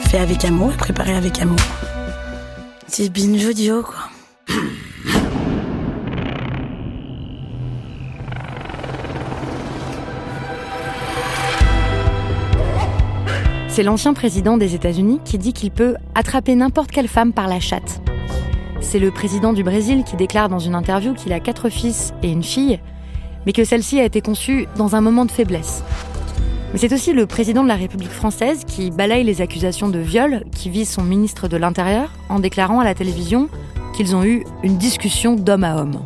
fait avec amour et préparé avec amour. C'est binge audio, quoi. C'est l'ancien président des États-Unis qui dit qu'il peut attraper n'importe quelle femme par la chatte. C'est le président du Brésil qui déclare dans une interview qu'il a 4 fils et une fille, mais que celle-ci a été conçue dans un moment de faiblesse. Mais c'est aussi le président de la République française qui balaye les accusations de viol qui visent son ministre de l'Intérieur en déclarant à la télévision qu'ils ont eu une discussion d'homme à homme.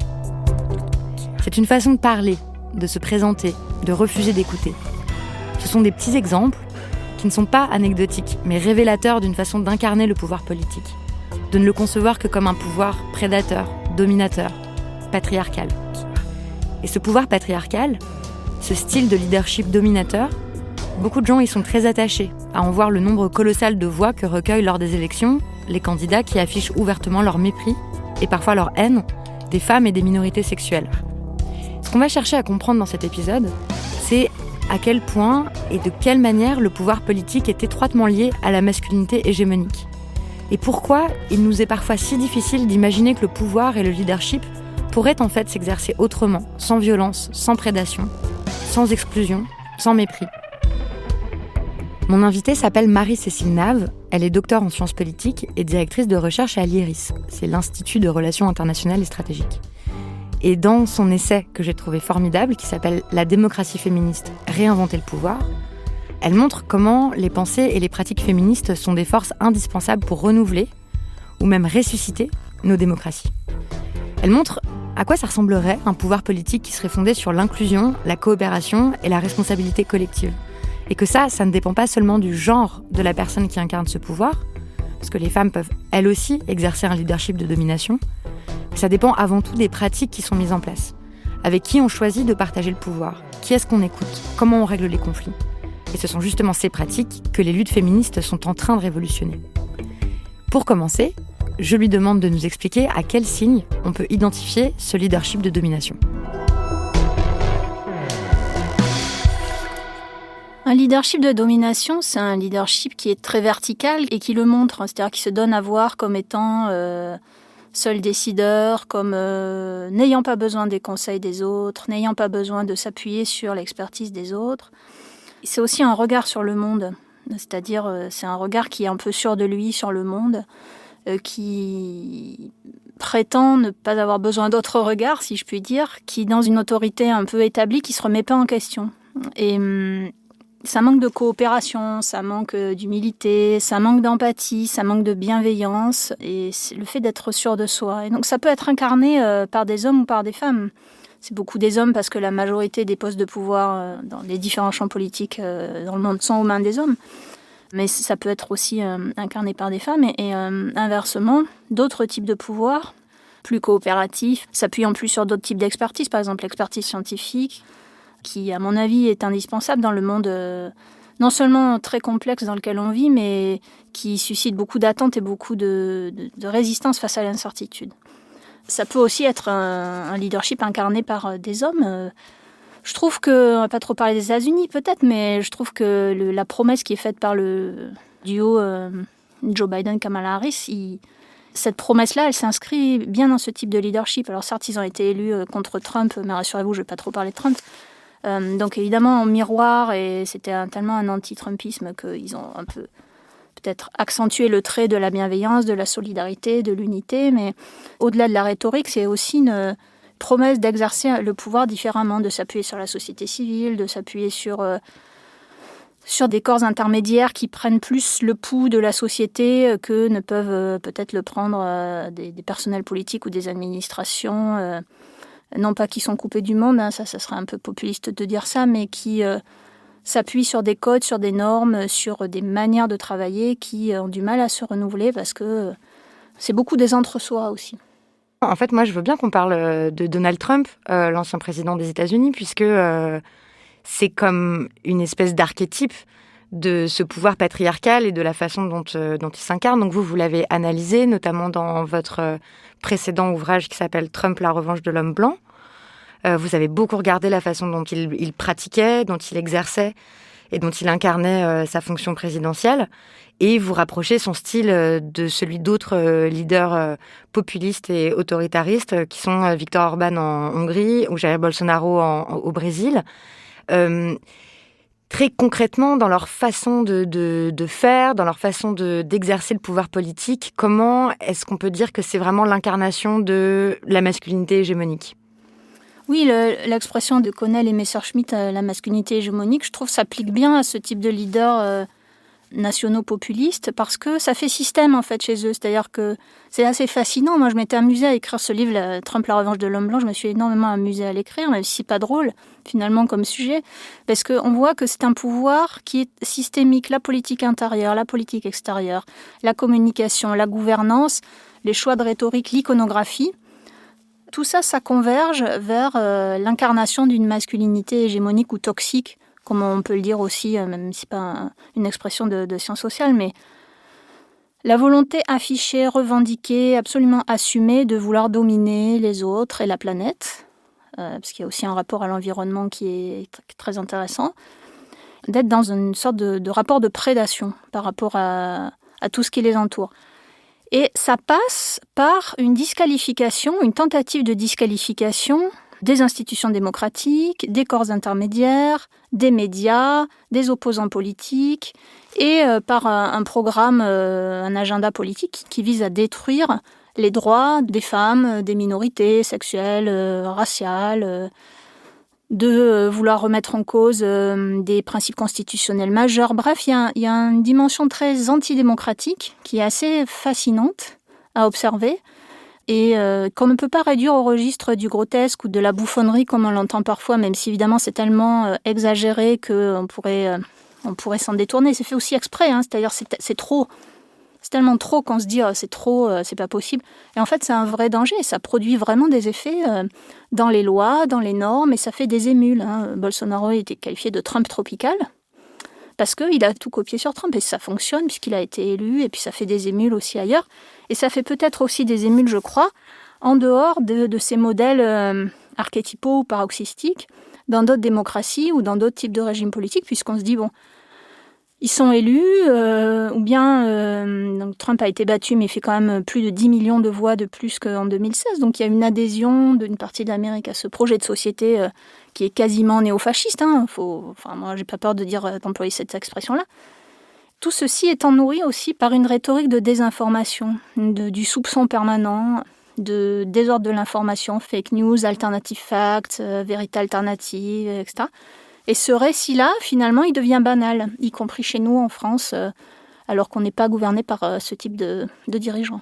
C'est une façon de parler, de se présenter, de refuser d'écouter. Ce sont des petits exemples qui ne sont pas anecdotiques, mais révélateurs d'une façon d'incarner le pouvoir politique, de ne le concevoir que comme un pouvoir prédateur, dominateur, patriarcal. Et ce pouvoir patriarcal, ce style de leadership dominateur, beaucoup de gens y sont très attachés, à en voir le nombre colossal de voix que recueillent lors des élections les candidats qui affichent ouvertement leur mépris, et parfois leur haine, des femmes et des minorités sexuelles. Ce qu'on va chercher à comprendre dans cet épisode, c'est à quel point et de quelle manière le pouvoir politique est étroitement lié à la masculinité hégémonique. Et pourquoi il nous est parfois si difficile d'imaginer que le pouvoir et le leadership pourraient en fait s'exercer autrement, sans violence, sans prédation, sans exclusion, sans mépris. Mon invitée s'appelle Marie-Cécile Nave, elle est docteure en sciences politiques et directrice de recherche à l'IRIS, c'est l'Institut de Relations internationales et stratégiques. Et dans son essai que j'ai trouvé formidable, qui s'appelle « La démocratie féministe, réinventer le pouvoir », elle montre comment les pensées et les pratiques féministes sont des forces indispensables pour renouveler, ou même ressusciter, nos démocraties. Elle montre à quoi ça ressemblerait un pouvoir politique qui serait fondé sur l'inclusion, la coopération et la responsabilité collective. Et que ça ne dépend pas seulement du genre de la personne qui incarne ce pouvoir, parce que les femmes peuvent elles aussi exercer un leadership de domination, ça dépend avant tout des pratiques qui sont mises en place. Avec qui on choisit de partager le pouvoir, qui est-ce qu'on écoute, comment on règle les conflits. Et ce sont justement ces pratiques que les luttes féministes sont en train de révolutionner. Pour commencer, je lui demande de nous expliquer à quels signes on peut identifier ce leadership de domination. Un leadership de domination, c'est un leadership qui est très vertical et qui le montre, c'est-à-dire qui se donne à voir comme étant seul décideur, comme n'ayant pas besoin des conseils des autres, n'ayant pas besoin de s'appuyer sur l'expertise des autres. C'est aussi un regard sur le monde, c'est-à-dire c'est un regard qui est un peu sûr de lui sur le monde, qui prétend ne pas avoir besoin d'autres regards, si je puis dire, qui est dans une autorité un peu établie, qui ne se remet pas en question. Et ça manque de coopération, ça manque d'humilité, ça manque d'empathie, ça manque de bienveillance, et c'est le fait d'être sûr de soi. Et donc ça peut être incarné par des hommes ou par des femmes. C'est beaucoup des hommes parce que la majorité des postes de pouvoir dans les différents champs politiques dans le monde sont aux mains des hommes. Mais ça peut être aussi incarné par des femmes et inversement, d'autres types de pouvoirs, plus coopératifs, s'appuyant plus sur d'autres types d'expertise, par exemple l'expertise scientifique, qui, à mon avis, est indispensable dans le monde non seulement très complexe dans lequel on vit, mais qui suscite beaucoup d'attentes et beaucoup de résistance face à l'incertitude. Ça peut aussi être un leadership incarné par des hommes. Je trouve que, on va pas trop parler des États-Unis peut-être, mais je trouve que la promesse qui est faite par le duo Joe Biden-Kamala Harris, cette promesse-là, elle s'inscrit bien dans ce type de leadership. Alors certes, ils ont été élus contre Trump, mais rassurez-vous, je ne vais pas trop parler de Trump. Donc évidemment en miroir, et c'était tellement un anti-trumpisme qu'ils ont un peu peut-être accentué le trait de la bienveillance, de la solidarité, de l'unité, mais au-delà de la rhétorique, c'est aussi une promesse d'exercer le pouvoir différemment, de s'appuyer sur la société civile, de s'appuyer sur des corps intermédiaires qui prennent plus le pouls de la société que ne peuvent peut-être le prendre des personnels politiques ou des administrations. Non pas qui sont coupés du monde, ça serait un peu populiste de dire ça, mais qui s'appuient sur des codes, sur des normes, sur des manières de travailler qui ont du mal à se renouveler parce que c'est beaucoup des entre-soi aussi. En fait, moi, je veux bien qu'on parle de Donald Trump, l'ancien président des États-Unis, puisque c'est comme une espèce d'archétype de ce pouvoir patriarcal et de la façon dont il s'incarne. Donc vous l'avez analysé, notamment dans votre précédent ouvrage qui s'appelle « Trump, la revanche de l'homme blanc ». Vous avez beaucoup regardé la façon dont il pratiquait, dont il exerçait, et dont il incarnait sa fonction présidentielle, et vous rapprochez son style de celui d'autres leaders populistes et autoritaristes qui sont Viktor Orban en Hongrie ou Jair Bolsonaro au Brésil. Très concrètement, dans leur façon de faire, dans leur façon d'exercer le pouvoir politique, comment est-ce qu'on peut dire que c'est vraiment l'incarnation de la masculinité hégémonique ? Oui, l'expression de Connell et Messerschmitt, la masculinité hégémonique, je trouve s'applique bien à ce type de leaders nationaux populistes parce que ça fait système en fait chez eux. C'est-à-dire que c'est assez fascinant. Moi, je m'étais amusée à écrire ce livre, Trump, la revanche de l'homme blanc. Je me suis énormément amusée à l'écrire, même si c'est pas drôle finalement comme sujet, parce qu'on voit que c'est un pouvoir qui est systémique. La politique intérieure, la politique extérieure, la communication, la gouvernance, les choix de rhétorique, l'iconographie. Tout ça, ça converge vers l'incarnation d'une masculinité hégémonique ou toxique, comme on peut le dire aussi, même si ce n'est pas une expression de sciences sociales, mais la volonté affichée, revendiquée, absolument assumée de vouloir dominer les autres et la planète, parce qu'il y a aussi un rapport à l'environnement qui est très intéressant, d'être dans une sorte de rapport de prédation par rapport à tout ce qui les entoure. Et ça passe par une disqualification, une tentative de disqualification des institutions démocratiques, des corps intermédiaires, des médias, des opposants politiques, et par un programme, un agenda politique qui vise à détruire les droits des femmes, des minorités sexuelles, raciales, de vouloir remettre en cause des principes constitutionnels majeurs. Bref, il y a une dimension très antidémocratique qui est assez fascinante à observer et qu'on ne peut pas réduire au registre du grotesque ou de la bouffonnerie comme on l'entend parfois, même si évidemment c'est tellement exagéré qu'on pourrait s'en détourner. C'est fait aussi exprès, c'est-à-dire c'est trop. C'est tellement trop qu'on se dit c'est trop, c'est pas possible. Et en fait, c'est un vrai danger. Ça produit vraiment des effets dans les lois, dans les normes, et ça fait des émules. Bolsonaro a été qualifié de Trump tropical parce qu'il a tout copié sur Trump et ça fonctionne puisqu'il a été élu. Et puis ça fait des émules aussi ailleurs. Et ça fait peut-être aussi des émules, je crois, en dehors de ces modèles archétypaux ou paroxystiques dans d'autres démocraties ou dans d'autres types de régimes politiques, puisqu'on se dit ils sont élus, ou bien donc Trump a été battu, mais il fait quand même plus de 10 millions de voix de plus qu'en 2016. Donc il y a une adhésion d'une partie de l'Amérique à ce projet de société qui est quasiment néofasciste. Moi, j'ai pas peur d'employer cette expression-là. Tout ceci étant nourri aussi par une rhétorique de désinformation, du soupçon permanent, de désordre de l'information, fake news, alternative facts, vérité alternative, etc. Et ce récit-là, finalement, il devient banal, y compris chez nous en France, alors qu'on n'est pas gouverné par ce type de dirigeants.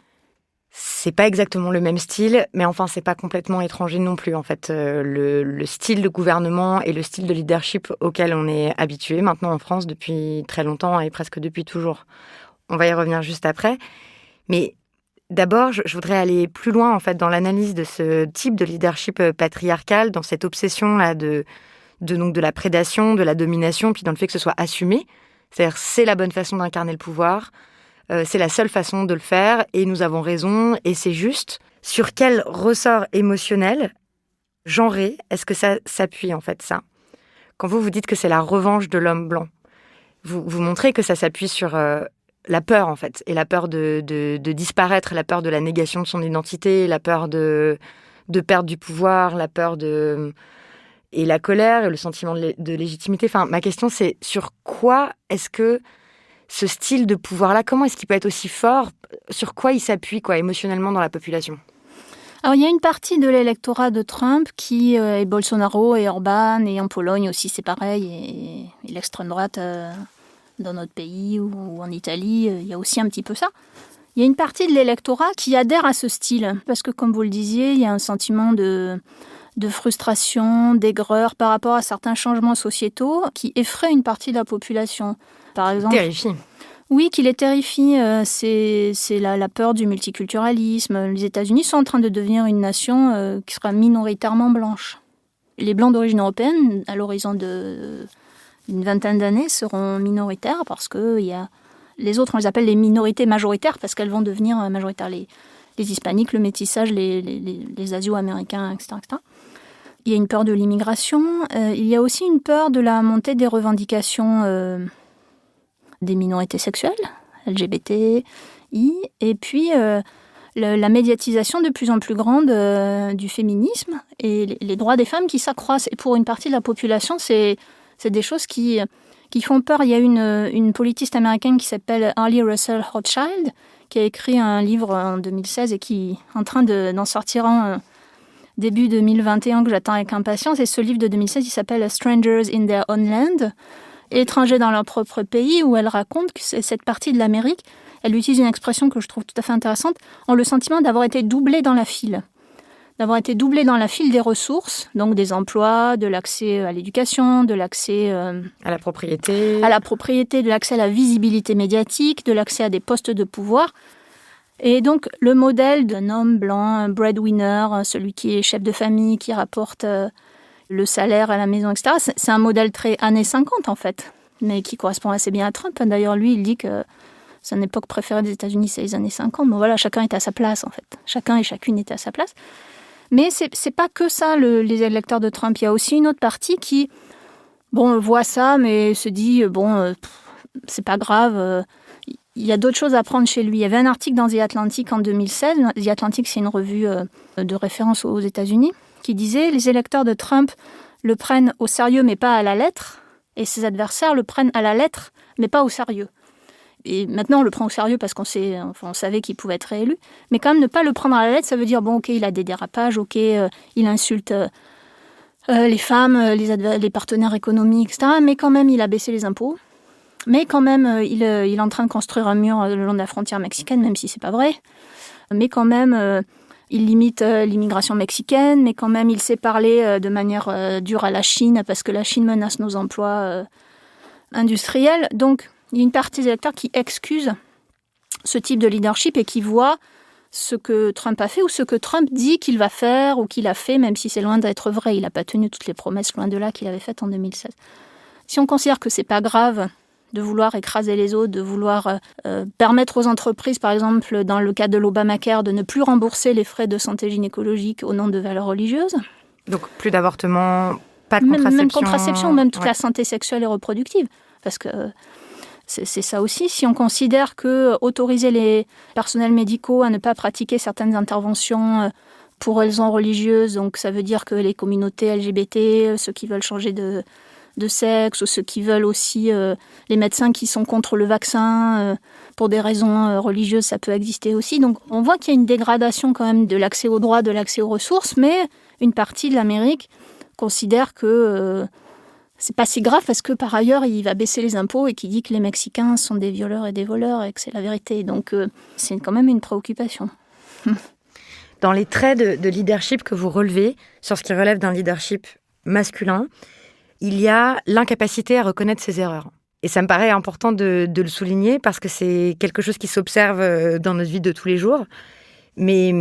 C'est pas exactement le même style, mais enfin, c'est pas complètement étranger non plus. En fait, le style de gouvernement et le style de leadership auquel on est habitué maintenant en France depuis très longtemps et presque depuis toujours. On va y revenir juste après. Mais d'abord, je voudrais aller plus loin en fait dans l'analyse de ce type de leadership patriarcal, dans cette obsession-là de la prédation, de la domination, puis dans le fait que ce soit assumé. C'est-à-dire, c'est la bonne façon d'incarner le pouvoir, c'est la seule façon de le faire, et nous avons raison, et c'est juste. Sur quel ressort émotionnel, genré, est-ce que ça s'appuie, en fait, ça ? Quand vous dites que c'est la revanche de l'homme blanc, vous montrez que ça s'appuie sur la peur, en fait, et la peur de disparaître, la peur de la négation de son identité, la peur de perdre du pouvoir, la peur et la colère et le sentiment de légitimité. Enfin, ma question, c'est sur quoi est-ce que ce style de pouvoir-là, comment est-ce qu'il peut être aussi fort ? Sur quoi il s'appuie, émotionnellement dans la population ? Alors, il y a une partie de l'électorat de Trump qui est Bolsonaro et Orban, et en Pologne aussi, c'est pareil, et l'extrême droite dans notre pays ou en Italie, il y a aussi un petit peu ça. Il y a une partie de l'électorat qui adhère à ce style, parce que, comme vous le disiez, il y a un sentiment de frustration, d'aigreur par rapport à certains changements sociétaux qui effraient une partie de la population. Par exemple, terrifie. Oui, qui les terrifie. C'est la peur du multiculturalisme. Les États-Unis sont en train de devenir une nation qui sera minoritairement blanche. Les Blancs d'origine européenne, à l'horizon d'une vingtaine d'années, seront minoritaires parce que les autres, on les appelle les minorités majoritaires parce qu'elles vont devenir majoritaires. Les Hispaniques, le métissage, les Asio-Américains, etc., etc. Il y a une peur de l'immigration. Il y a aussi une peur de la montée des revendications des minorités sexuelles, LGBTI, et puis la médiatisation de plus en plus grande du féminisme et les droits des femmes qui s'accroissent. Et pour une partie de la population, c'est des choses qui font peur. Il y a une politiste américaine qui s'appelle Harley Russell Hochschild, qui a écrit un livre en 2016 et qui est en train d'en sortir un début 2021 que j'attends avec impatience. Et ce livre de 2016, il s'appelle Strangers in Their Own Land, étrangers dans leur propre pays, où elle raconte que cette partie de l'Amérique, elle utilise une expression que je trouve tout à fait intéressante, ont le sentiment d'avoir été doublés dans la file. D'avoir été doublés dans la file des ressources, donc des emplois, de l'accès à l'éducation, de l'accès à la propriété, de l'accès à la visibilité médiatique, de l'accès à des postes de pouvoir. Et donc, le modèle d'un homme blanc, un breadwinner, celui qui est chef de famille, qui rapporte le salaire à la maison, etc., c'est un modèle très années 50, en fait, mais qui correspond assez bien à Trump. D'ailleurs, lui, il dit que son époque préférée des États-Unis, c'est les années 50. Bon, voilà, chacun est à sa place, en fait. Chacun et chacune est à sa place. Mais c'est pas que ça, les électeurs de Trump. Il y a aussi une autre partie qui, voit ça, mais se dit, c'est pas grave, il y a d'autres choses à prendre chez lui. Il y avait un article dans The Atlantic en 2016. The Atlantic, c'est une revue de référence aux États-Unis, qui disait « Les électeurs de Trump le prennent au sérieux, mais pas à la lettre, et ses adversaires le prennent à la lettre, mais pas au sérieux. » Et maintenant, on le prend au sérieux parce on savait qu'il pouvait être réélu. Mais quand même, ne pas le prendre à la lettre, ça veut dire, ok, il a des dérapages, ok, il insulte les femmes, les partenaires économiques, etc. Mais quand même, il a baissé les impôts. Mais quand même, il est en train de construire un mur le long de la frontière mexicaine, même si c'est pas vrai. Mais quand même, il limite l'immigration mexicaine. Mais quand même, il sait parler de manière dure à la Chine, parce que la Chine menace nos emplois industriels. Donc, il y a une partie des électeurs qui excuse ce type de leadership et qui voit ce que Trump a fait ou ce que Trump dit qu'il va faire ou qu'il a fait, même si c'est loin d'être vrai. Il n'a pas tenu toutes les promesses, loin de là, qu'il avait faites en 2016. Si on considère que c'est pas grave de vouloir écraser les autres, de vouloir permettre aux entreprises, par exemple, dans le cas de l'Obamacare, de ne plus rembourser les frais de santé gynécologique au nom de valeurs religieuses. Donc plus d'avortement, pas de contraception. Même contraception, même toute la santé sexuelle et reproductive. Parce que c'est ça aussi. Si on considère que autoriser les personnels médicaux à ne pas pratiquer certaines interventions pour raisons religieuses, donc ça veut dire que les communautés LGBT, ceux qui veulent changer de sexe, ou ceux qui veulent aussi, les médecins qui sont contre le vaccin, pour des raisons religieuses, ça peut exister aussi. Donc on voit qu'il y a une dégradation quand même de l'accès aux droits, de l'accès aux ressources, mais une partie de l'Amérique considère que c'est pas si grave parce que par ailleurs il va baisser les impôts et qu'il dit que les Mexicains sont des violeurs et des voleurs et que c'est la vérité. Donc c'est quand même une préoccupation. Dans les traits de leadership que vous relevez, sur ce qui relève d'un leadership masculin, il y a l'incapacité à reconnaître ses erreurs. Et ça me paraît important de le souligner parce que c'est quelque chose qui s'observe dans notre vie de tous les jours. Mais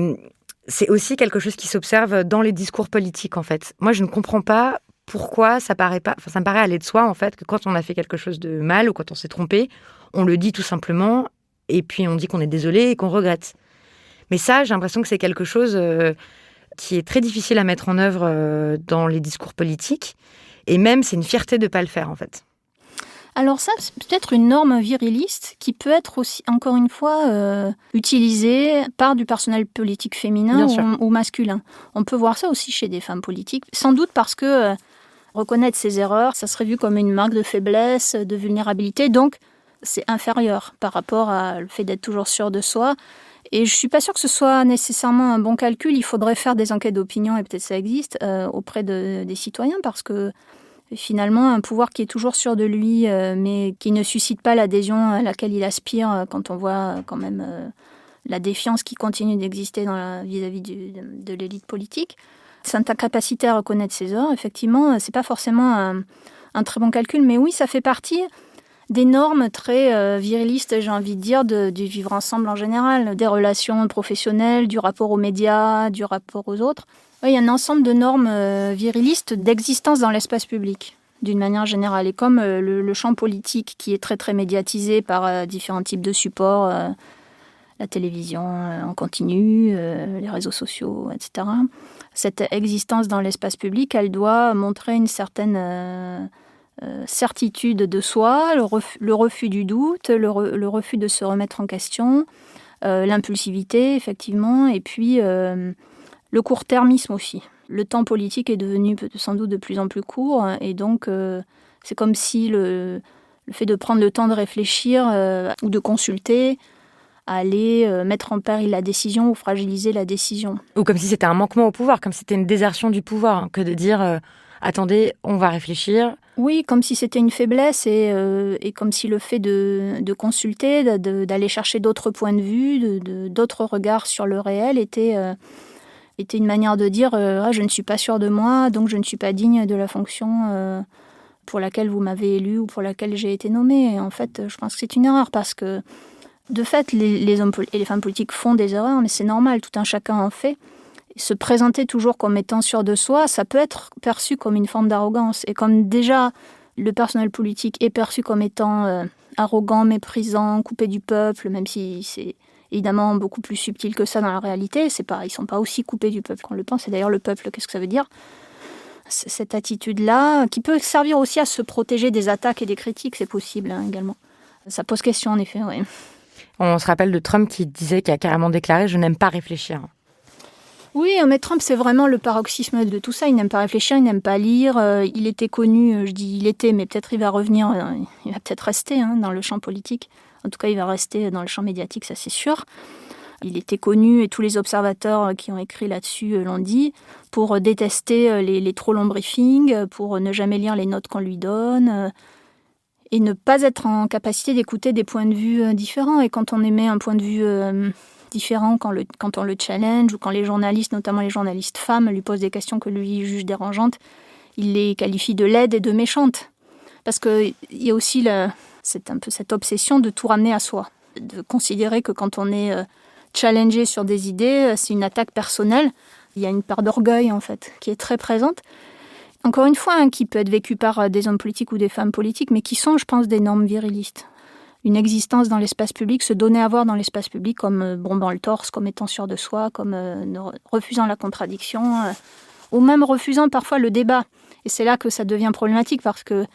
c'est aussi quelque chose qui s'observe dans les discours politiques, en fait. Moi, je ne comprends pas pourquoi ça me paraît aller de soi, en fait, que quand on a fait quelque chose de mal ou quand on s'est trompé, on le dit tout simplement et puis on dit qu'on est désolé et qu'on regrette. Mais ça, j'ai l'impression que c'est quelque chose qui est très difficile à mettre en œuvre dans les discours politiques. Et même, c'est une fierté de ne pas le faire, en fait. Alors ça, c'est peut-être une norme viriliste qui peut être aussi, encore une fois, utilisée par du personnel politique féminin ou masculin. On peut voir ça aussi chez des femmes politiques, sans doute parce que reconnaître ses erreurs, ça serait vu comme une marque de faiblesse, de vulnérabilité, donc c'est inférieur par rapport à le fait d'être toujours sûr de soi. Et je ne suis pas sûre que ce soit nécessairement un bon calcul. Il faudrait faire des enquêtes d'opinion, et peut-être ça existe, auprès des citoyens, parce que finalement, un pouvoir qui est toujours sûr de lui, mais qui ne suscite pas l'adhésion à laquelle il aspire, quand on voit quand même la défiance qui continue d'exister vis-à-vis de l'élite politique, cette incapacité à reconnaître ses erreurs, effectivement, c'est pas forcément un très bon calcul, mais oui, ça fait partie des normes très virilistes, j'ai envie de dire, du vivre ensemble en général, des relations professionnelles, du rapport aux médias, du rapport aux autres. Oui, il y a un ensemble de normes virilistes d'existence dans l'espace public, d'une manière générale. Et comme le champ politique qui est très très médiatisé par différents types de supports, la télévision en continu, les réseaux sociaux, etc. Cette existence dans l'espace public, elle doit montrer une certaine certitude de soi, le refus du doute, le refus de se remettre en question, l'impulsivité, effectivement, et puis le court-termisme aussi. Le temps politique est devenu sans doute de plus en plus court, et donc c'est comme si le fait de prendre le temps de réfléchir ou de consulter allait mettre en péril la décision ou fragiliser la décision. Ou comme si c'était un manquement au pouvoir, comme si c'était une désertion du pouvoir, hein, que de dire attendez, on va réfléchir. Oui, comme si c'était une faiblesse et comme si le fait de consulter, d'aller chercher d'autres points de vue, d'autres regards sur le réel était une manière de dire je ne suis pas sûre de moi, donc je ne suis pas digne de la fonction pour laquelle vous m'avez élu ou pour laquelle j'ai été nommée. Et en fait, je pense que c'est une erreur parce que de fait, les hommes et les femmes politiques font des erreurs, mais c'est normal, tout un chacun en fait. Se présenter toujours comme étant sûr de soi, ça peut être perçu comme une forme d'arrogance. Et comme déjà le personnel politique est perçu comme étant arrogant, méprisant, coupé du peuple, même si c'est évidemment beaucoup plus subtil que ça dans la réalité, ils ne sont pas aussi coupés du peuple qu'on le pense. Et d'ailleurs, le peuple, qu'est-ce que ça veut dire ? C'est cette attitude-là, qui peut servir aussi à se protéger des attaques et des critiques, c'est possible également. Ça pose question, en effet, oui. On se rappelle de Trump qui a carrément déclaré « je n'aime pas réfléchir ». Oui, mais Trump, c'est vraiment le paroxysme de tout ça. Il n'aime pas réfléchir, il n'aime pas lire. Il était connu, je dis il était, mais peut-être il va revenir, il va peut-être rester dans le champ politique. En tout cas, il va rester dans le champ médiatique, ça c'est sûr. Il était connu, et tous les observateurs qui ont écrit là-dessus l'ont dit, pour détester les trop longs briefings, pour ne jamais lire les notes qu'on lui donne, et ne pas être en capacité d'écouter des points de vue différents. Et quand on émet un point de vue différent, quand on le challenge, ou quand les journalistes, notamment les journalistes femmes, lui posent des questions que lui juge dérangeantes, il les qualifie de laides et de méchantes. Parce qu'il y a aussi c'est un peu cette obsession de tout ramener à soi, de considérer que quand on est challengé sur des idées, c'est une attaque personnelle. Il y a une part d'orgueil, en fait, qui est très présente. Encore une fois, qui peut être vécue par des hommes politiques ou des femmes politiques, mais qui sont, je pense, des normes virilistes. Une existence dans l'espace public, se donner à voir dans l'espace public comme bombant le torse, comme étant sûr de soi, comme refusant la contradiction, ou même refusant parfois le débat. Et c'est là que ça devient problématique, parce que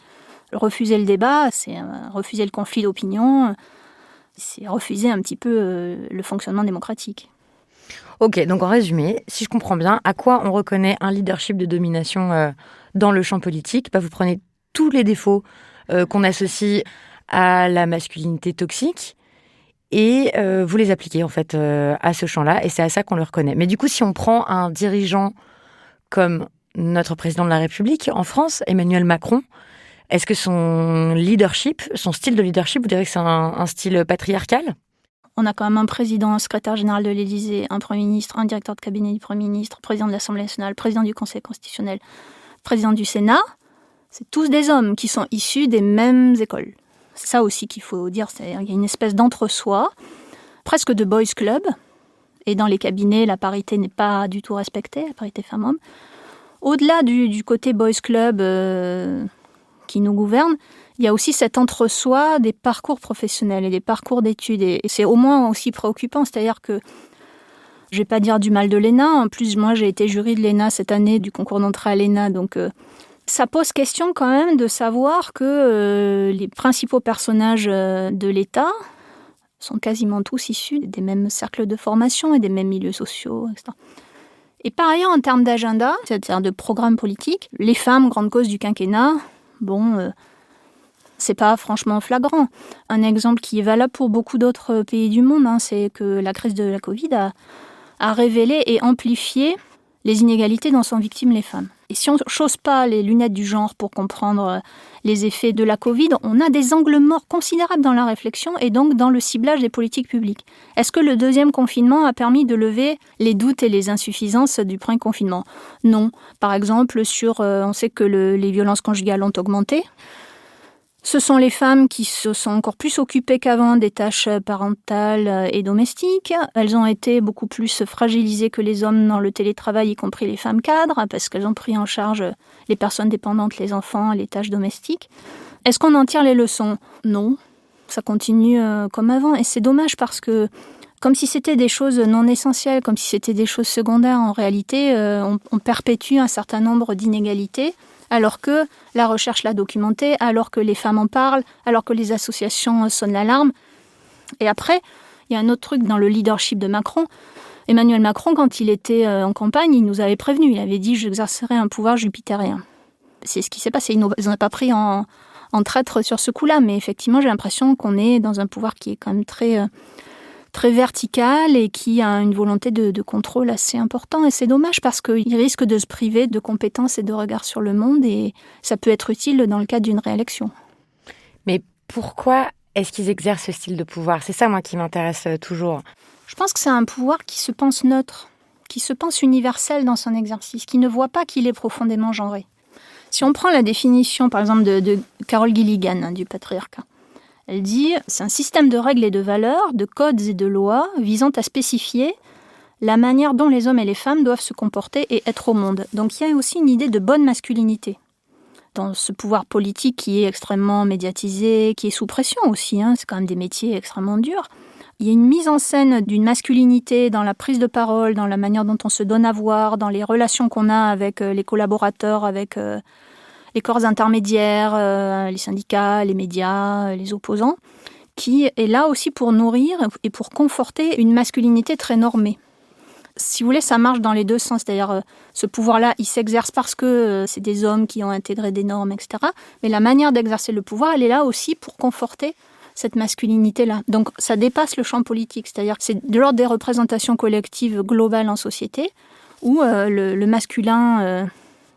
refuser le débat, c'est refuser le conflit d'opinion, c'est refuser un petit peu le fonctionnement démocratique. Ok, donc en résumé, si je comprends bien, à quoi on reconnaît un leadership de domination dans le champ politique ? Vous prenez tous les défauts qu'on associe à la masculinité toxique et vous les appliquez en fait à ce champ-là, et c'est à ça qu'on le reconnaît. Mais du coup, si on prend un dirigeant comme notre président de la République en France, Emmanuel Macron, est-ce que son leadership, son style de leadership, vous direz que c'est un style patriarcal ? On a quand même un président, un secrétaire général de l'Élysée, un Premier ministre, un directeur de cabinet du Premier ministre, président de l'Assemblée nationale, président du Conseil constitutionnel, président du Sénat. C'est tous des hommes qui sont issus des mêmes écoles. C'est ça aussi qu'il faut dire, c'est-à-dire qu'il y a une espèce d'entre-soi, presque de boys club. Et dans les cabinets, la parité n'est pas du tout respectée, la parité femmes-hommes. Au-delà du côté boys club qui nous gouverne, il y a aussi cet entre-soi des parcours professionnels et des parcours d'études. Et c'est au moins aussi préoccupant, c'est-à-dire que, je ne vais pas dire du mal de l'ENA, en plus moi j'ai été jury de l'ENA cette année, du concours d'entrée à l'ENA, donc ça pose question quand même de savoir que les principaux personnages de l'État sont quasiment tous issus des mêmes cercles de formation et des mêmes milieux sociaux, etc. Et par ailleurs, en termes d'agenda, c'est-à-dire de programme politique, les femmes, grande cause du quinquennat, c'est pas franchement flagrant. Un exemple qui est valable pour beaucoup d'autres pays du monde, c'est que la crise de la Covid a révélé et amplifié les inégalités dont sont victimes les femmes. Et si on ne chausse pas les lunettes du genre pour comprendre les effets de la Covid, on a des angles morts considérables dans la réflexion et donc dans le ciblage des politiques publiques. Est-ce que le deuxième confinement a permis de lever les doutes et les insuffisances du premier confinement ? Non. Par exemple, on sait que les violences conjugales ont augmenté. Ce sont les femmes qui se sont encore plus occupées qu'avant des tâches parentales et domestiques. Elles ont été beaucoup plus fragilisées que les hommes dans le télétravail, y compris les femmes cadres, parce qu'elles ont pris en charge les personnes dépendantes, les enfants, les tâches domestiques. Est-ce qu'on en tire les leçons ? Non, ça continue comme avant. Et c'est dommage parce que comme si c'était des choses non essentielles, comme si c'était des choses secondaires. En réalité, on perpétue un certain nombre d'inégalités, alors que la recherche l'a documenté, alors que les femmes en parlent, alors que les associations sonnent l'alarme. Et après, il y a un autre truc dans le leadership de Macron. Emmanuel Macron, quand il était en campagne, il nous avait prévenu. Il avait dit « j'exercerai un pouvoir jupitérien ». C'est ce qui s'est passé. Ils n'ont pas pris en traître sur ce coup-là. Mais effectivement, j'ai l'impression qu'on est dans un pouvoir qui est quand même très vertical et qui a une volonté de contrôle assez important. Et c'est dommage parce qu'il risque de se priver de compétences et de regard sur le monde. Et ça peut être utile dans le cadre d'une réélection. Mais pourquoi est-ce qu'ils exercent ce style de pouvoir ? C'est ça, moi, qui m'intéresse toujours. Je pense que c'est un pouvoir qui se pense neutre, qui se pense universel dans son exercice, qui ne voit pas qu'il est profondément genré. Si on prend la définition, par exemple, de Carol Gilligan, du patriarcat, elle dit « c'est un système de règles et de valeurs, de codes et de lois visant à spécifier la manière dont les hommes et les femmes doivent se comporter et être au monde. » Donc il y a aussi une idée de bonne masculinité dans ce pouvoir politique qui est extrêmement médiatisé, qui est sous pression aussi, c'est quand même des métiers extrêmement durs. Il y a une mise en scène d'une masculinité dans la prise de parole, dans la manière dont on se donne à voir, dans les relations qu'on a avec les collaborateurs, avec les corps intermédiaires, les syndicats, les médias, les opposants, qui est là aussi pour nourrir et pour conforter une masculinité très normée. Si vous voulez, ça marche dans les deux sens. C'est-à-dire, ce pouvoir-là, il s'exerce parce que c'est des hommes qui ont intégré des normes, etc. Mais la manière d'exercer le pouvoir, elle est là aussi pour conforter cette masculinité-là. Donc ça dépasse le champ politique, c'est-à-dire que c'est de l'ordre des représentations collectives globales en société, où le masculin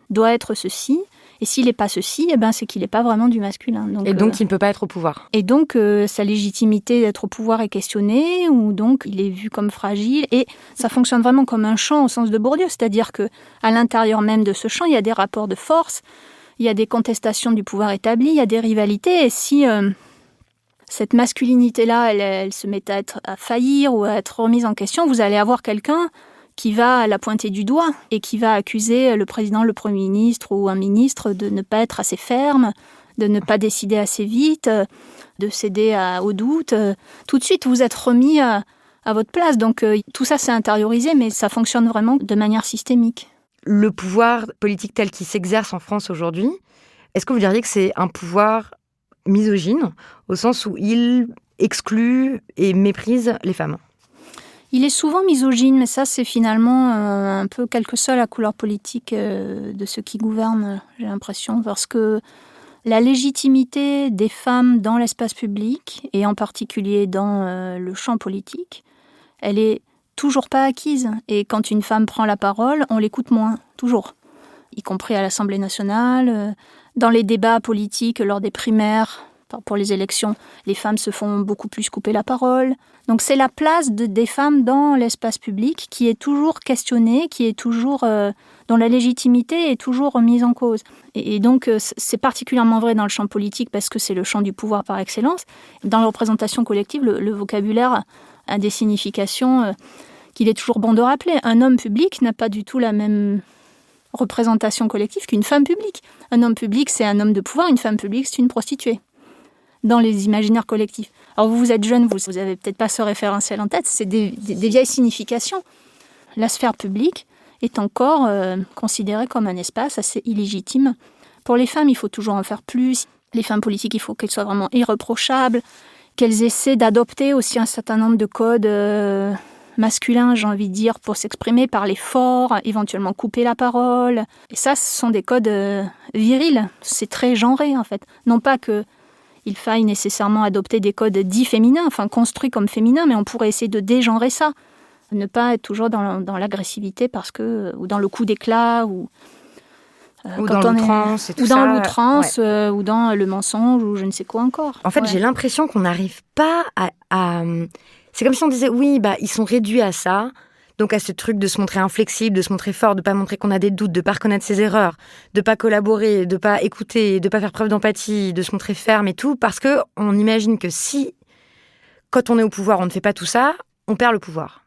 doit être ceci, et s'il n'est pas ceci, c'est qu'il n'est pas vraiment du masculin. Donc, et donc il ne peut pas être au pouvoir. Et donc sa légitimité d'être au pouvoir est questionnée, ou donc il est vu comme fragile, et ça fonctionne vraiment comme un champ au sens de Bourdieu, c'est-à-dire qu'à l'intérieur même de ce champ, il y a des rapports de force, il y a des contestations du pouvoir établi, il y a des rivalités, et si cette masculinité-là, elle se met à faillir ou à être remise en question, vous allez avoir quelqu'un qui va la pointer du doigt et qui va accuser le président, le Premier ministre ou un ministre de ne pas être assez ferme, de ne pas décider assez vite, de céder au doute. Tout de suite, vous êtes remis à votre place. Donc tout ça, c'est intériorisé, mais ça fonctionne vraiment de manière systémique. Le pouvoir politique tel qu'il s'exerce en France aujourd'hui, est-ce que vous diriez que c'est un pouvoir misogyne, au sens où il exclut et méprise les femmes? Il est souvent misogyne, mais ça, c'est finalement un peu quelle que soit la couleur politique de ceux qui gouvernent, j'ai l'impression, parce que la légitimité des femmes dans l'espace public, et en particulier dans le champ politique, elle est toujours pas acquise. Et quand une femme prend la parole, on l'écoute moins, toujours. Y compris à l'Assemblée nationale, dans les débats politiques lors des primaires, pour les élections, les femmes se font beaucoup plus couper la parole. Donc c'est la place des femmes dans l'espace public qui est toujours questionnée, qui est toujours, dont la légitimité est toujours remise en cause. Et donc c'est particulièrement vrai dans le champ politique parce que c'est le champ du pouvoir par excellence. Dans la représentation collective, le vocabulaire a des significations qu'il est toujours bon de rappeler. Un homme public n'a pas du tout la même représentation collective qu'une femme publique. Un homme public, c'est un homme de pouvoir, une femme publique, c'est une prostituée. Dans les imaginaires collectifs. Alors vous êtes jeune, vous n'avez peut-être pas ce référentiel en tête, c'est des vieilles significations. La sphère publique est encore considérée comme un espace assez illégitime. Pour les femmes, il faut toujours en faire plus. Les femmes politiques, il faut qu'elles soient vraiment irréprochables, qu'elles essaient d'adopter aussi un certain nombre de codes masculins, j'ai envie de dire, pour s'exprimer, parler fort, éventuellement couper la parole. Et ça, ce sont des codes virils. C'est très genré, en fait. Non pas que il faille nécessairement adopter des codes dits féminins, enfin construits comme féminins, mais on pourrait essayer de dégenrer ça. Ne pas être toujours dans l'agressivité ou dans le coup d'éclat, ou dans l'outrance, ou dans l'outrance, ou dans le mensonge, ou je ne sais quoi encore. En fait, j'ai l'impression qu'on n'arrive pas à... C'est comme si on disait, oui, ils sont réduits à ça, donc à ce truc de se montrer inflexible, de se montrer fort, de pas montrer qu'on a des doutes, de pas reconnaître ses erreurs, de pas collaborer, de pas écouter, de pas faire preuve d'empathie, de se montrer ferme et tout, parce que on imagine que si, quand on est au pouvoir, on ne fait pas tout ça, on perd le pouvoir.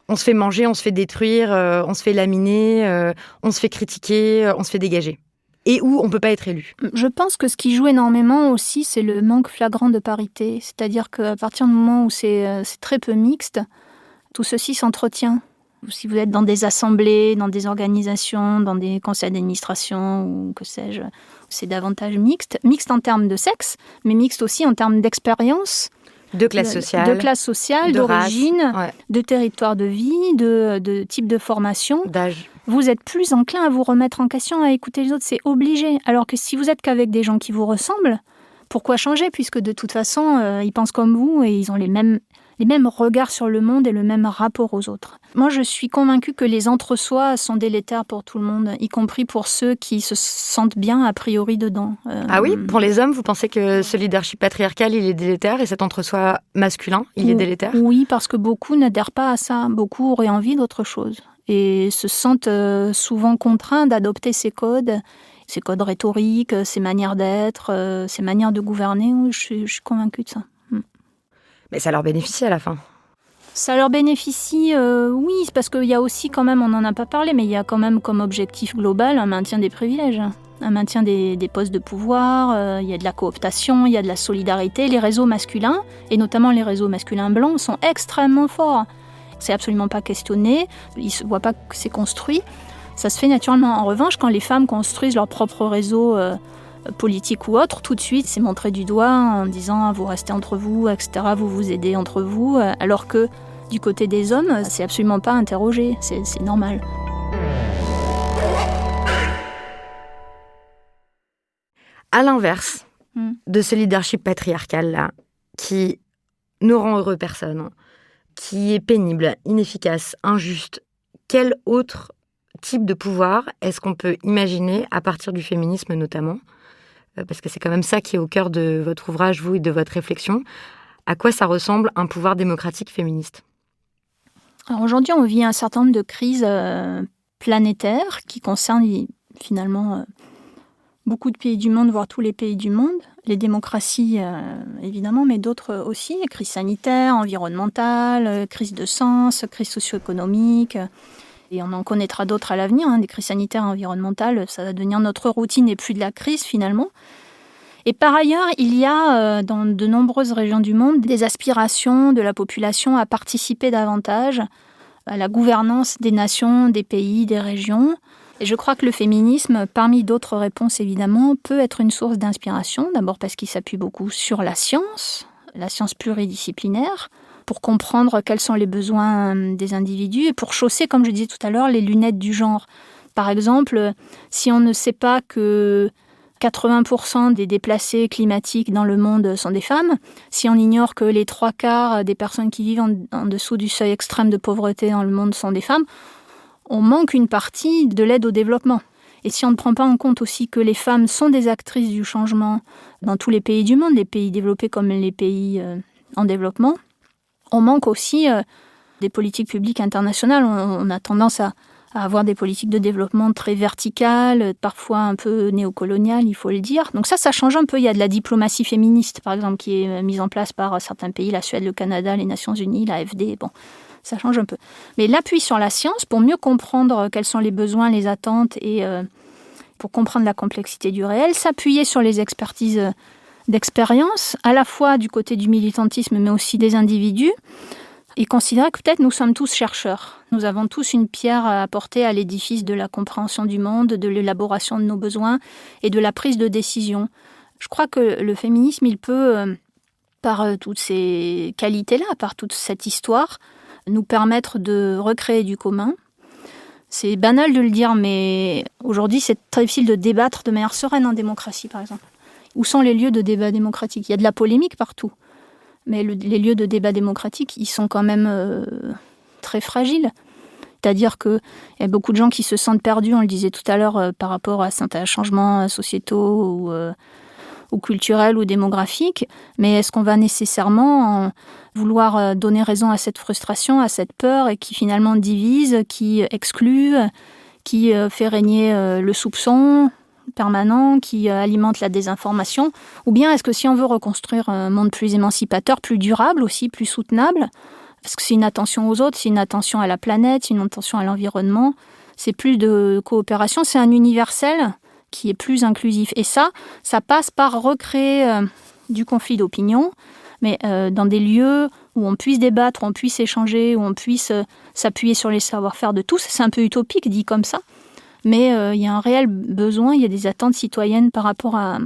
On se fait manger, on se fait détruire, on se fait laminer, on se fait critiquer, on se fait dégager. et où on ne peut pas être élu. Je pense que ce qui joue énormément aussi, c'est le manque flagrant de parité. C'est-à-dire qu'à partir du moment où c'est très peu mixte, tout ceci s'entretient. Si vous êtes dans des assemblées, dans des organisations, dans des conseils d'administration ou que sais-je, c'est davantage mixte. Mixte en termes de sexe, mais mixte aussi en termes d'expérience. De classe sociale, d'origine, race, ouais. de territoire de vie, de type de formation. D'âge. Vous êtes plus enclin à vous remettre en question, à écouter les autres, c'est obligé. Alors que si vous êtes qu'avec des gens qui vous ressemblent, pourquoi changer ? Puisque de toute façon, ils pensent comme vous et ils ont les mêmes regards sur le monde et le même rapport aux autres. Moi, je suis convaincue que les entre-soi sont délétères pour tout le monde, y compris pour ceux qui se sentent bien a priori dedans. Ah oui, pour les hommes, vous pensez que ce leadership patriarcal, il est délétère et cet entre-soi masculin, il est délétère ? Oui, parce que beaucoup n'adhèrent pas à ça. Beaucoup auraient envie d'autre chose et se sentent souvent contraints d'adopter ces codes rhétoriques, ces manières d'être, ces manières de gouverner. Oui, je suis convaincue de ça. Mais ça leur bénéficie à la fin. Ça leur bénéficie, oui, parce qu'il y a aussi quand même, on n'en a pas parlé, mais il y a quand même comme objectif global un maintien des privilèges, un maintien des postes de pouvoir, il y a de la cooptation, il y a de la solidarité. Les réseaux masculins, et notamment les réseaux masculins blancs, sont extrêmement forts. C'est absolument pas questionné, ils ne voient pas que c'est construit. Ça se fait naturellement. En revanche, quand les femmes construisent leur propre réseau politique ou autre, tout de suite, c'est montré du doigt en disant vous restez entre vous, etc., vous vous aidez entre vous, alors que du côté des hommes, c'est absolument pas interrogé, c'est normal. À l'inverse de ce leadership patriarcal-là, qui ne rend heureux personne, qui est pénible, inefficace, injuste, quel autre type de pouvoir est-ce qu'on peut imaginer à partir du féminisme notamment ? Parce que c'est quand même ça qui est au cœur de votre ouvrage, vous, et de votre réflexion. À quoi ça ressemble un pouvoir démocratique féministe ? Alors aujourd'hui, on vit un certain nombre de crises planétaires qui concernent finalement beaucoup de pays du monde, voire tous les pays du monde. Les démocraties, évidemment, mais d'autres aussi. Crise sanitaire, environnementale, crise de sens, crise socio-économique. Et on en connaîtra d'autres à l'avenir, des crises sanitaires et environnementales, ça va devenir notre routine et plus de la crise finalement. Et par ailleurs, il y a dans de nombreuses régions du monde des aspirations de la population à participer davantage à la gouvernance des nations, des pays, des régions. Et je crois que le féminisme, parmi d'autres réponses évidemment, peut être une source d'inspiration, d'abord parce qu'il s'appuie beaucoup sur la science pluridisciplinaire, pour comprendre quels sont les besoins des individus et pour chausser, comme je disais tout à l'heure, les lunettes du genre. Par exemple, si on ne sait pas que 80% des déplacés climatiques dans le monde sont des femmes, si on ignore que les 3/4 des personnes qui vivent en dessous du seuil extrême de pauvreté dans le monde sont des femmes, on manque une partie de l'aide au développement. Et si on ne prend pas en compte aussi que les femmes sont des actrices du changement dans tous les pays du monde, les pays développés comme les pays en développement, on manque aussi des politiques publiques internationales. On a tendance à avoir des politiques de développement très verticales, parfois un peu néocoloniales, il faut le dire. Donc ça change un peu. Il y a de la diplomatie féministe, par exemple, qui est mise en place par certains pays, la Suède, le Canada, les Nations Unies, l'AFD. Bon, ça change un peu. Mais l'appui sur la science, pour mieux comprendre quels sont les besoins, les attentes, et pour comprendre la complexité du réel, s'appuyer sur les expertises d'expérience, à la fois du côté du militantisme, mais aussi des individus, et considérer que peut-être nous sommes tous chercheurs. Nous avons tous une pierre à apporter à l'édifice de la compréhension du monde, de l'élaboration de nos besoins et de la prise de décision. Je crois que le féminisme, il peut, par toutes ces qualités-là, par toute cette histoire, nous permettre de recréer du commun. C'est banal de le dire, mais aujourd'hui, c'est très difficile de débattre de manière sereine en démocratie, par exemple. Où sont les lieux de débat démocratique ? Il y a de la polémique partout. Mais les lieux de débat démocratique, ils sont quand même très fragiles. C'est-à-dire qu'il y a beaucoup de gens qui se sentent perdus, on le disait tout à l'heure, par rapport à certains changements sociétaux ou culturels ou démographiques. Mais est-ce qu'on va nécessairement vouloir donner raison à cette frustration, à cette peur, et qui finalement divise, qui exclut, qui fait régner le soupçon permanent, qui alimente la désinformation? Ou bien est-ce que si on veut reconstruire un monde plus émancipateur, plus durable aussi, plus soutenable, parce que c'est une attention aux autres, c'est une attention à la planète, c'est une attention à l'environnement, c'est plus de coopération, c'est un universel qui est plus inclusif. Et ça passe par recréer du conflit d'opinion, mais dans des lieux où on puisse débattre, où on puisse échanger, où on puisse s'appuyer sur les savoir-faire de tous. C'est un peu utopique dit comme ça, mais il y a un réel besoin, il y a des attentes citoyennes par rapport à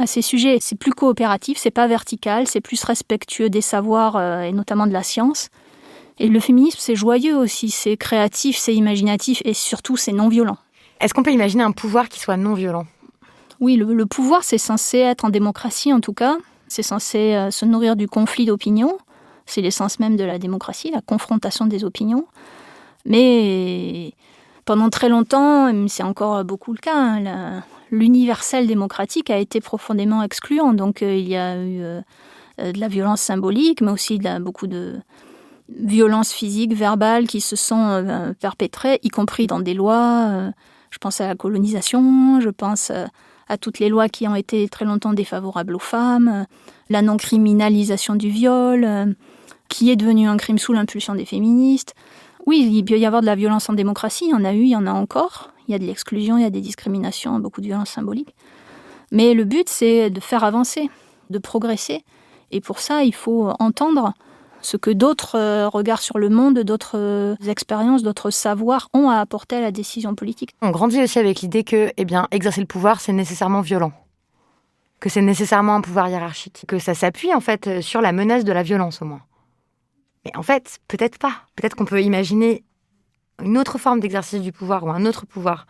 ces sujets. C'est plus coopératif, c'est pas vertical, c'est plus respectueux des savoirs et notamment de la science. Et le féminisme, c'est joyeux aussi, c'est créatif, c'est imaginatif et surtout c'est non violent. Est-ce qu'on peut imaginer un pouvoir qui soit non violent ? Oui, le pouvoir, c'est censé être en démocratie en tout cas. C'est censé se nourrir du conflit d'opinion. C'est l'essence même de la démocratie, la confrontation des opinions. Mais pendant très longtemps, c'est encore beaucoup le cas, l'universel démocratique a été profondément excluant. Donc il y a eu de la violence symbolique, mais aussi beaucoup de violences physiques, verbales qui se sont perpétrées, y compris dans des lois. Je pense à la colonisation, je pense à toutes les lois qui ont été très longtemps défavorables aux femmes, la non-criminalisation du viol, qui est devenu un crime sous l'impulsion des féministes. Oui, il peut y avoir de la violence en démocratie, il y en a eu, il y en a encore. Il y a de l'exclusion, il y a des discriminations, beaucoup de violences symboliques. Mais le but, c'est de faire avancer, de progresser. Et pour ça, il faut entendre ce que d'autres regards sur le monde, d'autres expériences, d'autres savoirs ont à apporter à la décision politique. On grandit aussi avec l'idée que, exercer le pouvoir, c'est nécessairement violent. Que c'est nécessairement un pouvoir hiérarchique. Que ça s'appuie, en fait, sur la menace de la violence, au moins. Mais en fait, peut-être pas. Peut-être qu'on peut imaginer une autre forme d'exercice du pouvoir ou un autre pouvoir.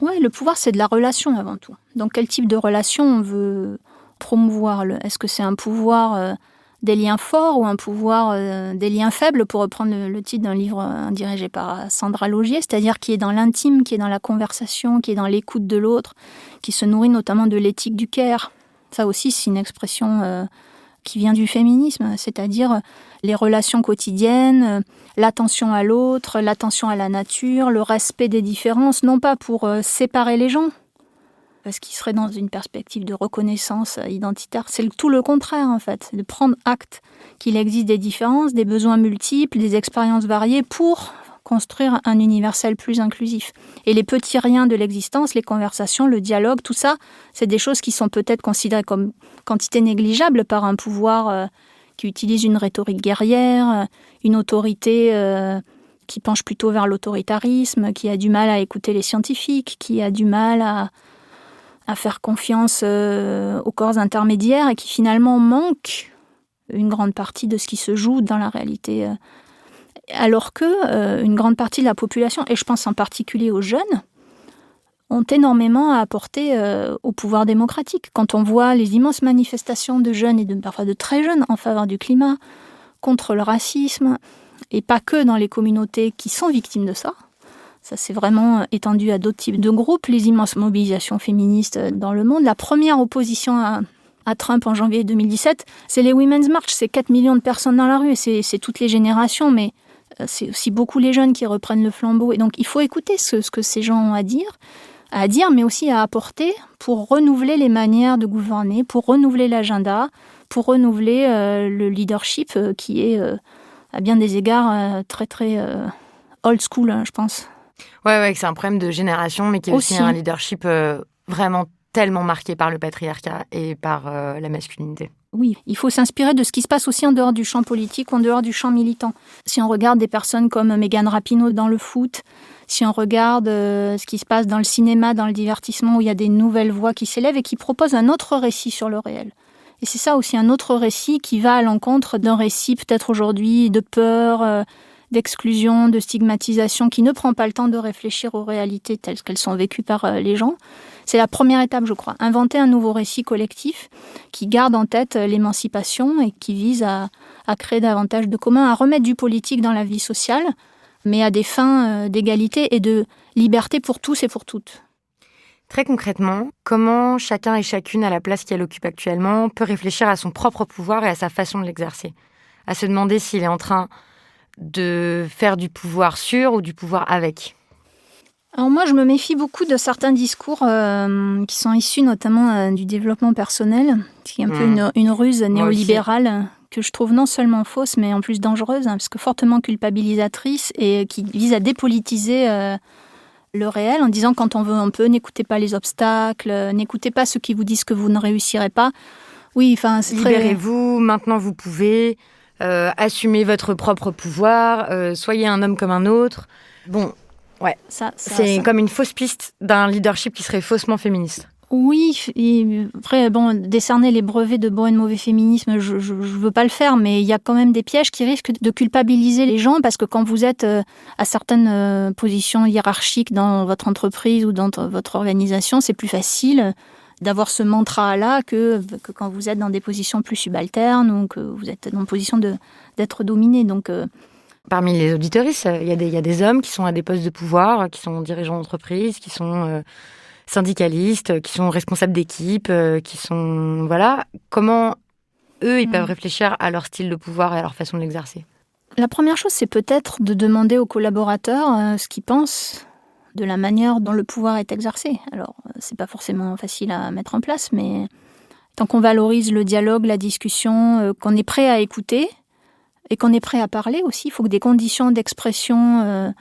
Oui, le pouvoir, c'est de la relation avant tout. Donc, quel type de relation on veut promouvoir ? Est-ce que c'est un pouvoir des liens forts ou un pouvoir des liens faibles, pour reprendre le titre d'un livre dirigé par Sandra Laugier, c'est-à-dire qui est dans l'intime, qui est dans la conversation, qui est dans l'écoute de l'autre, qui se nourrit notamment de l'éthique du care. Ça aussi, c'est une expression qui vient du féminisme, c'est-à-dire les relations quotidiennes, l'attention à l'autre, l'attention à la nature, le respect des différences, non pas pour séparer les gens, parce qu'ils seraient dans une perspective de reconnaissance identitaire. C'est tout le contraire, en fait. C'est de prendre acte qu'il existe des différences, des besoins multiples, des expériences variées pour construire un universel plus inclusif. Et les petits riens de l'existence, les conversations, le dialogue, tout ça, c'est des choses qui sont peut-être considérées comme quantité négligeable par un pouvoir qui utilise une rhétorique guerrière, une autorité qui penche plutôt vers l'autoritarisme, qui a du mal à écouter les scientifiques, qui a du mal à faire confiance aux corps intermédiaires et qui finalement manque une grande partie de ce qui se joue dans la réalité. Alors que une grande partie de la population, et je pense en particulier aux jeunes, ont énormément à apporter au pouvoir démocratique. Quand on voit les immenses manifestations de jeunes et parfois de très jeunes en faveur du climat, contre le racisme, et pas que dans les communautés qui sont victimes de ça, ça s'est vraiment étendu à d'autres types de groupes, les immenses mobilisations féministes dans le monde. La première opposition à Trump en janvier 2017, c'est les Women's March, c'est 4 millions de personnes dans la rue, et c'est toutes les générations, mais c'est aussi beaucoup les jeunes qui reprennent le flambeau. Et donc il faut écouter ce que ces gens ont à dire, mais aussi à apporter pour renouveler les manières de gouverner, pour renouveler l'agenda, pour renouveler le leadership qui est à bien des égards très très old school, je pense. Ouais, que c'est un problème de génération, mais qui est aussi un leadership vraiment tellement marqué par le patriarcat et par la masculinité. Oui, il faut s'inspirer de ce qui se passe aussi en dehors du champ politique, en dehors du champ militant. Si on regarde des personnes comme Megan Rapinoe dans le foot, si on regarde ce qui se passe dans le cinéma, dans le divertissement, où il y a des nouvelles voix qui s'élèvent et qui proposent un autre récit sur le réel. Et c'est ça aussi, un autre récit qui va à l'encontre d'un récit peut-être aujourd'hui de peur, d'exclusion, de stigmatisation, qui ne prend pas le temps de réfléchir aux réalités telles qu'elles sont vécues par les gens. C'est la première étape, je crois. Inventer un nouveau récit collectif qui garde en tête l'émancipation et qui vise à créer davantage de communs, à remettre du politique dans la vie sociale, mais à des fins d'égalité et de liberté pour tous et pour toutes. Très concrètement, comment chacun et chacune à la place qu'elle occupe actuellement peut réfléchir à son propre pouvoir et à sa façon de l'exercer ? À se demander s'il est en train de faire du pouvoir sur ou du pouvoir avec ? Alors moi, je me méfie beaucoup de certains discours qui sont issus notamment du développement personnel, qui est un peu une ruse néolibérale que je trouve non seulement fausse, mais en plus dangereuse, parce que fortement culpabilisatrice et qui vise à dépolitiser le réel en disant quand on veut, on peut, n'écoutez pas les obstacles, n'écoutez pas ceux qui vous disent que vous ne réussirez pas. Oui, enfin, c'est Libérez-vous, maintenant vous pouvez, assumez votre propre pouvoir, soyez un homme comme un autre. Bon, ouais, c'est comme une fausse piste d'un leadership qui serait faussement féministe. Oui, et après, décerner les brevets de bon et de mauvais féminisme, je veux pas le faire, mais il y a quand même des pièges qui risquent de culpabiliser les gens, parce que quand vous êtes à certaines positions hiérarchiques dans votre entreprise ou dans votre organisation, c'est plus facile d'avoir ce mantra-là que quand vous êtes dans des positions plus subalternes ou que vous êtes dans une position d'être dominé. Donc, parmi les auditeuristes, il y a des hommes qui sont à des postes de pouvoir, qui sont dirigeants d'entreprise, qui sont syndicalistes, qui sont responsables d'équipe, qui sont... Voilà. Comment, eux, ils peuvent réfléchir à leur style de pouvoir et à leur façon de l'exercer? La première chose, c'est peut-être de demander aux collaborateurs ce qu'ils pensent de la manière dont le pouvoir est exercé. Alors, c'est pas forcément facile à mettre en place, mais tant qu'on valorise le dialogue, la discussion, qu'on est prêt à écouter et qu'on est prêt à parler aussi, il faut que des conditions d'expression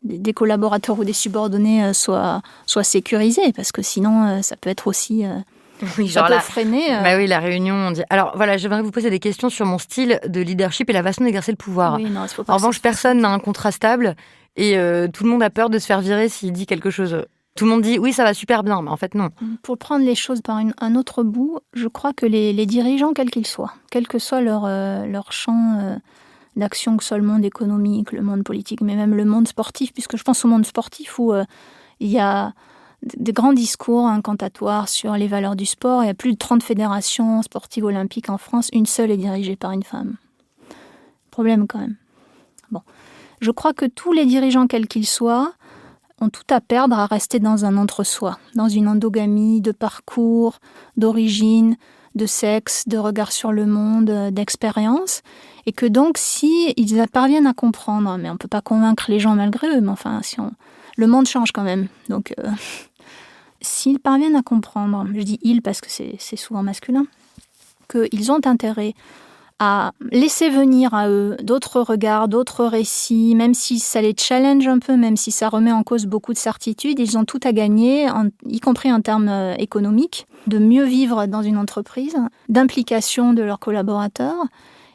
des collaborateurs ou des subordonnés soient sécurisées, parce que sinon, ça peut être aussi... Oui, ça peut freiner. Bah oui, la réunion, on dit... Alors voilà, j'aimerais vous poser des questions sur mon style de leadership et la façon d'exercer le pouvoir. Oui, non, il faut pas en revanche, personne n'a un contrat stable et tout le monde a peur de se faire virer s'il dit quelque chose. Tout le monde dit oui, ça va super bien, mais en fait non. Pour prendre les choses par un autre bout, je crois que les dirigeants, quels qu'ils soient, quel que soit leur champ d'action, que ce soit le monde économique, le monde politique, mais même le monde sportif, puisque je pense au monde sportif où il y a des grands discours incantatoires sur les valeurs du sport. Il y a plus de 30 fédérations sportives olympiques en France, une seule est dirigée par une femme. Problème quand même. Bon. Je crois que tous les dirigeants, quels qu'ils soient, ont tout à perdre à rester dans un entre-soi, dans une endogamie de parcours, d'origine, de sexe, de regard sur le monde, d'expérience, et que donc si ils parviennent à comprendre, mais on ne peut pas convaincre les gens malgré eux, mais enfin, le monde change quand même, donc s'ils parviennent à comprendre, je dis ils parce que c'est souvent masculin, qu'ils ont intérêt à laisser venir à eux d'autres regards, d'autres récits, même si ça les challenge un peu, même si ça remet en cause beaucoup de certitudes, ils ont tout à gagner, y compris en termes économiques, de mieux vivre dans une entreprise, d'implication de leurs collaborateurs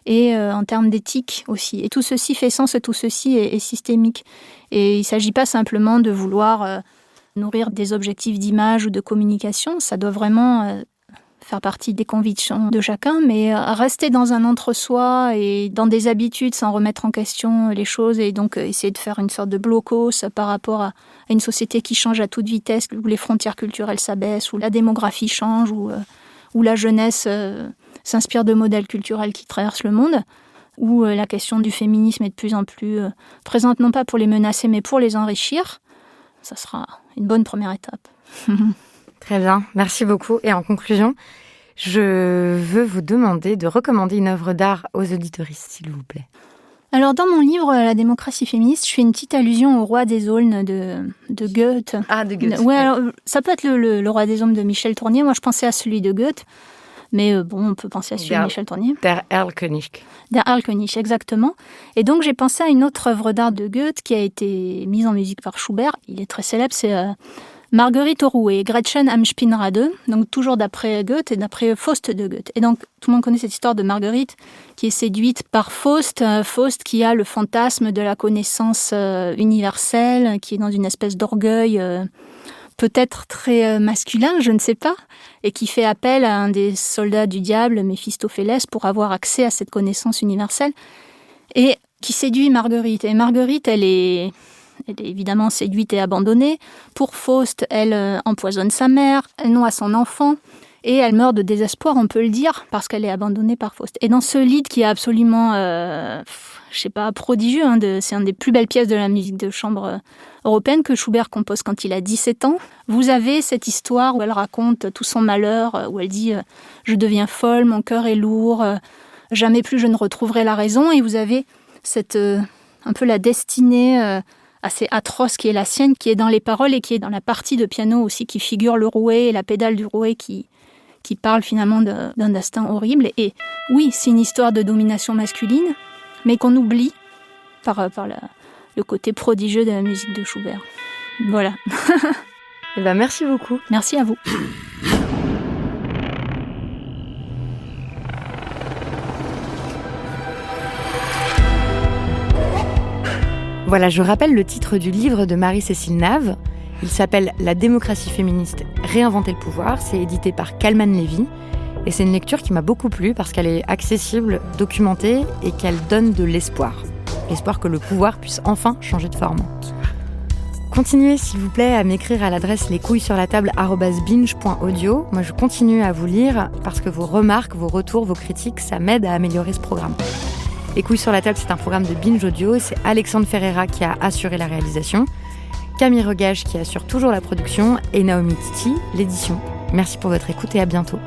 et en termes d'éthique aussi. Et tout ceci fait sens et tout ceci est systémique. Et il ne s'agit pas simplement de vouloir nourrir des objectifs d'image ou de communication, ça doit vraiment... faire partie des convictions de chacun, mais rester dans un entre-soi et dans des habitudes sans remettre en question les choses et donc essayer de faire une sorte de blocos par rapport à une société qui change à toute vitesse, où les frontières culturelles s'abaissent, où la démographie change, où la jeunesse s'inspire de modèles culturels qui traversent le monde, où la question du féminisme est de plus en plus présente, non pas pour les menacer, mais pour les enrichir. Ça sera une bonne première étape. Très bien, merci beaucoup. Et en conclusion, je veux vous demander de recommander une œuvre d'art aux auditeuristes, s'il vous plaît. Alors, dans mon livre « La démocratie féministe », je fais une petite allusion au Roi des Aulnes de Goethe. Ah, de Goethe. Ouais, alors, ça peut être le Roi des Aulnes de Michel Tournier. Moi, je pensais à celui de Goethe. Mais on peut penser à celui de Michel Tournier. Der Erlkönig. Der Erlkönig, exactement. Et donc, j'ai pensé à une autre œuvre d'art de Goethe qui a été mise en musique par Schubert. Il est très célèbre, c'est... Marguerite Orouet, Gretchen am Spinnrade, donc toujours d'après Goethe et d'après Faust de Goethe. Et donc, tout le monde connaît cette histoire de Marguerite qui est séduite par Faust, Faust qui a le fantasme de la connaissance universelle, qui est dans une espèce d'orgueil peut-être très masculin, je ne sais pas, et qui fait appel à un des soldats du diable, Méphistophélès, pour avoir accès à cette connaissance universelle, et qui séduit Marguerite. Et Marguerite, elle est évidemment séduite et abandonnée. Pour Faust, elle empoisonne sa mère, elle noie son enfant, et elle meurt de désespoir, on peut le dire, parce qu'elle est abandonnée par Faust. Et dans ce lied qui est absolument, prodigieux, c'est une des plus belles pièces de la musique de chambre européenne que Schubert compose quand il a 17 ans, vous avez cette histoire où elle raconte tout son malheur, où elle dit « Je deviens folle, mon cœur est lourd, jamais plus je ne retrouverai la raison », et vous avez cette, un peu la destinée... assez atroce qui est la sienne, qui est dans les paroles et qui est dans la partie de piano aussi qui figure le rouet et la pédale du rouet qui parle finalement d'un destin horrible. Et oui, c'est une histoire de domination masculine, mais qu'on oublie par le côté prodigieux de la musique de Schubert. Voilà. Eh ben, merci beaucoup. Merci à vous. Voilà, je rappelle le titre du livre de Marie-Cécile Nave. Il s'appelle « La démocratie féministe, réinventer le pouvoir ». C'est édité par Kalman Levy. Et c'est une lecture qui m'a beaucoup plu parce qu'elle est accessible, documentée et qu'elle donne de l'espoir. L'espoir que le pouvoir puisse enfin changer de forme. Continuez, s'il vous plaît, à m'écrire à l'adresse lescouillessurlatable@binge.audio. Moi, je continue à vous lire parce que vos remarques, vos retours, vos critiques, ça m'aide à améliorer ce programme. Les couilles sur la table, c'est un programme de Binge Audio et c'est Alexandre Ferreira qui a assuré la réalisation, Camille Regage qui assure toujours la production et Naomi Titi, l'édition. Merci pour votre écoute et à bientôt.